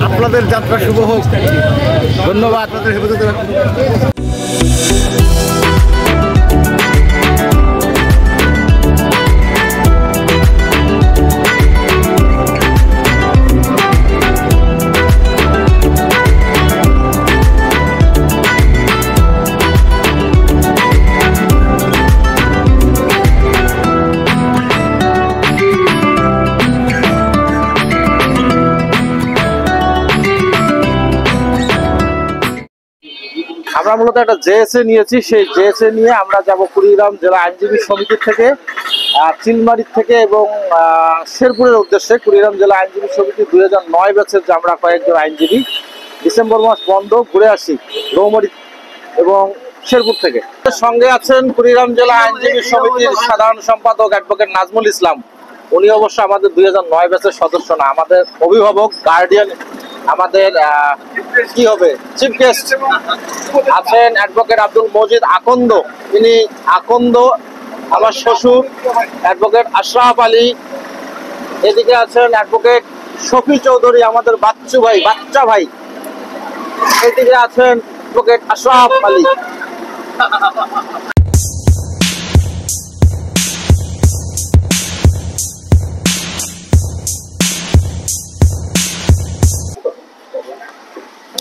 আপনাদের যাত্রা শুভ হোক। ধন্যবাদ আপনাদের হেফাজতে রাখুন। আমরা মূলত একটা জেএসএ নিয়েছি, সেই জেএসএ নিয়ে আমরা যাব কুড়িগ্রাম জেলা আইনজীবী সমিতি থেকে, চিলমারি থেকে এবং শেরপুরের উদ্দেশ্যে। কুড়িগ্রাম জেলা আইনজীবী সমিতি 2009 ব্যাচের যে আমরা কয়েকজন আইনজীবী ডিসেম্বর মাস বন্ধ ঘুরে আসি রৌমারী এবং শেরপুর থেকে। সঙ্গে আছেন কুড়িগ্রাম জেলা আইনজীবী সমিতির সাধারণ সম্পাদক অ্যাডভোকেট নাজমুল ইসলাম। উনি অবশ্য আমাদের 2009 ব্যাচের সদস্য না, আমাদের অভিভাবক, গার্ডিয়ান, আমাদের কি হবে চিফ গেস্ট আছেন অ্যাডভোকেট আব্দুল মজিদ আকন্দ। তিনি আকন্দ আমার শ্বশুর অ্যাডভোকেট আশরাফ আলী। এদিকে আছেন অ্যাডভোকেট শফি চৌধুরী, আমাদের বাচ্চা ভাই। এদিকে আছেন অ্যাডভোকেট আশরাফ আলী।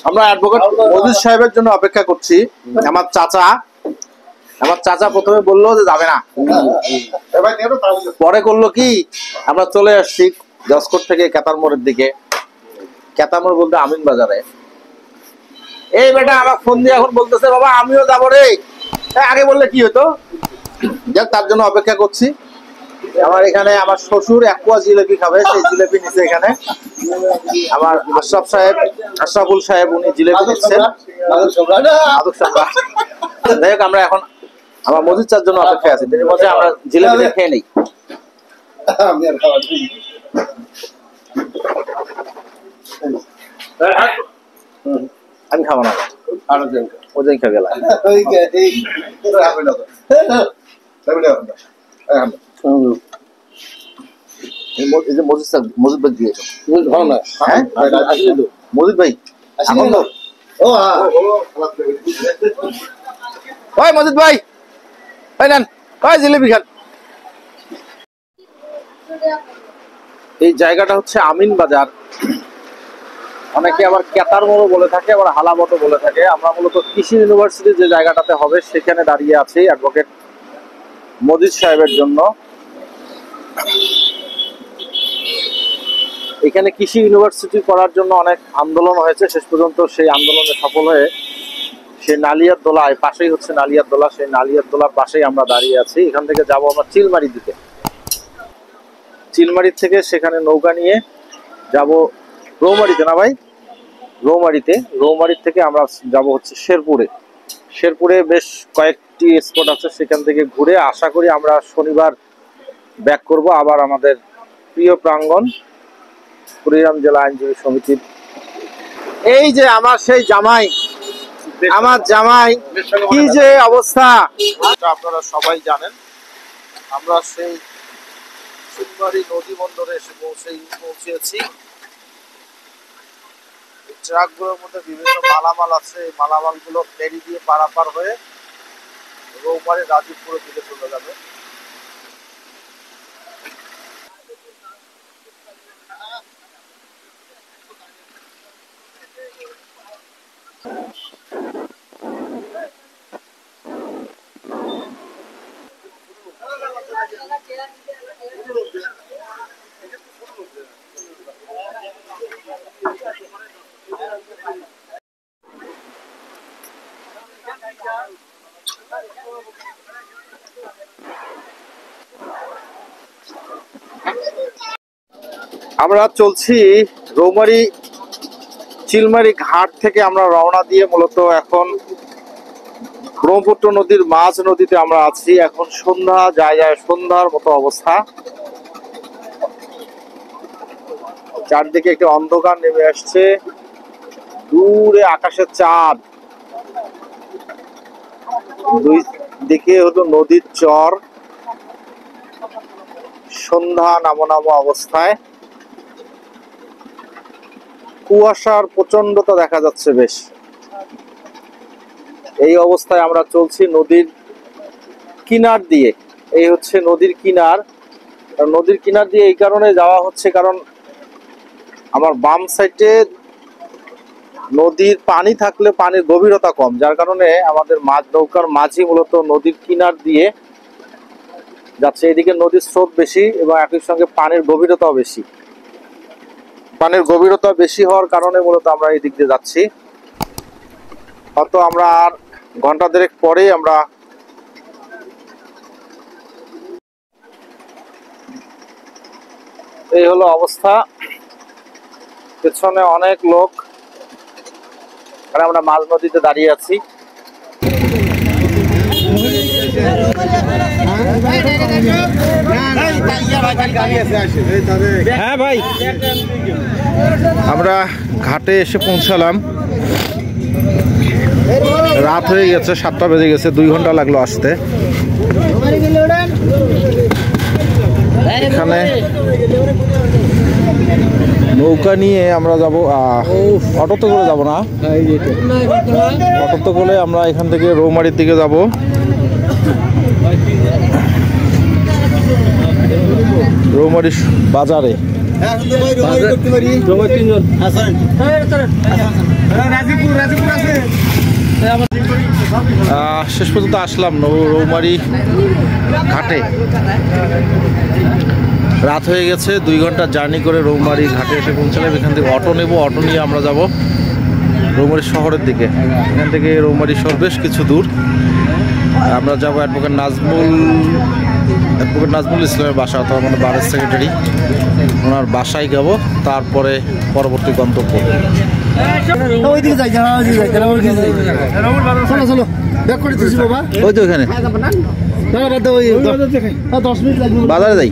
আমরা অ্যাডভোকেট মজিদ সাহেবের জন্য অপেক্ষা করছি। আমার চাচা প্রথমে বললো যে যাবে না, পরে করলো কি আমরা চলে আসছি জসকোট থেকে কেতার মোড়ের দিকে। কেতার মোড় বলতে আমিন বাজারে। এই বেটা আমার ফোন দিয়ে এখন বলতেছে বাবা আমিও যাবো রে। আগে বললে কি হতো, যাক তার জন্য অপেক্ষা করছি। আমার এখানে আমার শ্বশুর একোয়া জিলেপি খাবে, সেই জিলেপি নিচ্ছে এখানে আমার আশরাফুল সাহেব, উনি জিলেপি নিচ্ছেন। যাই হোক আমরা এখন আমার মজিদ চার জন্য অপেক্ষায় আছি, তিনি বলছে আমরা জিলেপি খেয়ে নেই। আমি খাবো না, ওই খাবে মজিদ ভাই দিয়েছ মজিদ ভাই আনন্দ। ওই মজিদ ভাই নেন ওই জিলেপি খান। এই জায়গাটা হচ্ছে আমিন বাজার, অনেকে আবার কেতার মোড়ও বলে থাকে, আবার হালাবটও বলে থাকে। আমরা মূলত কৃষি ইউনিভার্সিটি যে জায়গাটাতে হবে সেখানে দাঁড়িয়ে আছি অ্যাডভোকেট মজিদ সাহেবের জন্য। এখানে কৃষি ইউনিভার্সিটি করার জন্য অনেক আন্দোলন হয়েছে, শেষ পর্যন্ত সেই আন্দোলনে সফল হয়ে সেই নালিয়ার দোলায়, পাশেই হচ্ছে নালিয়ার দোলা, সেই নালিয়ার দোলার পাশেই আমরা দাঁড়িয়ে আছি। এখান থেকে যাবো আমরা চিলমারি দিকে। চিলমারির থেকে সেখানে নৌকা নিয়ে যাব রৌমারিতে, না ভাই রৌমারির থেকে আমরা যাব হচ্ছে শেরপুরে বেশ কয়েকটি স্পট আছে, সেখান থেকে ঘুরে আশা করি আমরা শনিবার ব্যাক করব আবার আমাদের প্রিয় প্রাঙ্গণ কুড়িগ্রাম জেলা আইনজীবী সমিতির। এই যে আমার সেই জামাই, কি যে অবস্থা আপনারা সবাই জানেন। আমরা সেই চিলমারি নদী বন্দরে এসে পৌঁছেছি। ট্রাকগুলোর মধ্যে বিভিন্ন মালামাল আছে, এই মালামাল গুলো ফেরি দিয়ে পারাপার হয়ে রৌমারী রাজীবপুরের দিকে চলে যাবে। আমরা চলছি রৌমারী চিলমারি ঘাট থেকে। আমরা রওনা দিয়ে মূলত এখন ব্রহ্মপুত্র নদীর মাঝ নদীতে আমরা আছি। এখন সন্ধ্যা, যায় সন্ধ্যার মতো অবস্থা। চারদিকে একটি অন্ধকার নেমে আসছে, দূরে আকাশের চাঁদ, দুই দিকে হলো নদীর চর, সন্ধ্যা নামো নামো অবস্থায়, কুয়াশার প্রচন্ডতা দেখা যাচ্ছে বেশ। এই অবস্থায় আমরা চলছি নদীর কিনার দিয়ে। এই হচ্ছে নদীর কিনার। নদীর কিনার দিয়ে এই কারণে যাওয়া হচ্ছে কারণ আমার বাম সাইডে নদীর পানি থাকলে পানির গভীরতা কম, যার কারণে আমাদের নৌকার মাঝি মূলত নদীর কিনার দিয়ে যাচ্ছে। এদিকে নদীর স্রোত বেশি এবং একই সঙ্গে পানির গভীরতাও বেশি। পানির গভীরতা বেশি হওয়ার কারণে মূলত আমরা এই দিক দিয়ে যাচ্ছি। হয়তো আমরা আর ঘন্টা দেড়েক পরেই আমরা এই হলো অবস্থা। পেছনে অনেক লোক, আর আমরা মাঝ নদীতে দাঁড়িয়ে আছি। হ্যাঁ ভাই, আমরা ঘাটে এসে পৌঁছালাম। রাত হয়ে গেছে, 7টা বেজে গেছে, 2 ঘন্টা লাগলো আসতে। এখানে নৌকা নিয়ে আমরা যাব, অটোতে করে যাব না, অটোতে করে আমরা এখান থেকে রৌমারির দিকে যাব। রৌমারি বাজারে শেষ পর্যন্ত আসলাম রৌমারি ঘাটে। রাত হয়ে গেছে, 2 ঘন্টা জার্নি করে রৌমারি ঘাটে এসে পৌঁছালাম। এখান থেকে অটো নেব, অটো নিয়ে আমরা যাব রৌমারি শহরের দিকে। এখান থেকে রৌমারি শহর বেশ কিছু দূর। আমরা যাব অ্যাডভোকেট নাজমুল ইসলামের বাসা, অথবা মানে বারের সেক্রেটারি, ওনার বাসায় যাব, তারপরে পরবর্তী গন্তব্য। ওই তো এখানে বাজারে যাই।